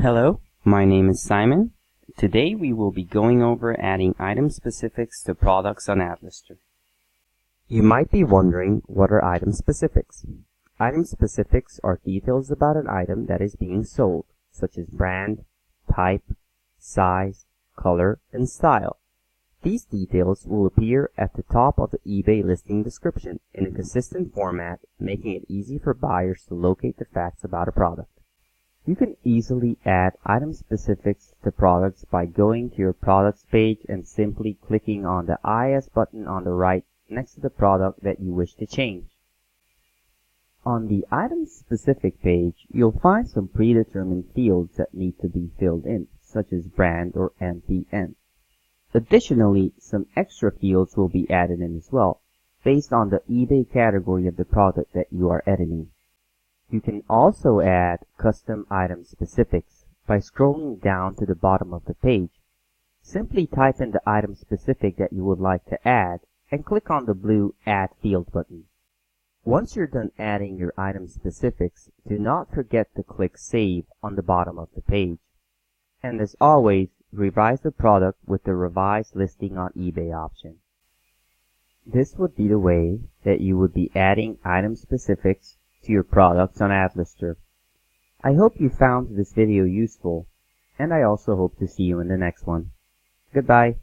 Hello, my name is Simon. Today we will be going over adding item specifics to products on AdLister. You might be wondering, what are item specifics? Item specifics are details about an item that is being sold, such as brand, type, size, color, and style. These details will appear at the top of the eBay listing description in a consistent format, making it easy for buyers to locate the facts about a product. You can easily add item specifics to products by going to your products page and simply clicking on the IS button on the right next to the product that you wish to change. On the item specific page, you'll find some predetermined fields that need to be filled in, such as brand or MPN. Additionally, some extra fields will be added in as well, based on the eBay category of the product that you are editing. You can also add custom item specifics by scrolling down to the bottom of the page. Simply type in the item specific that you would like to add and click on the blue Add Field button. Once you're done adding your item specifics, do not forget to click Save on the bottom of the page. And as always, revise the product with the Revise Listing on eBay option. This would be the way that you would be adding item specifics to your products on AdLister. I hope you found this video useful, and I also hope to see you in the next one. Goodbye.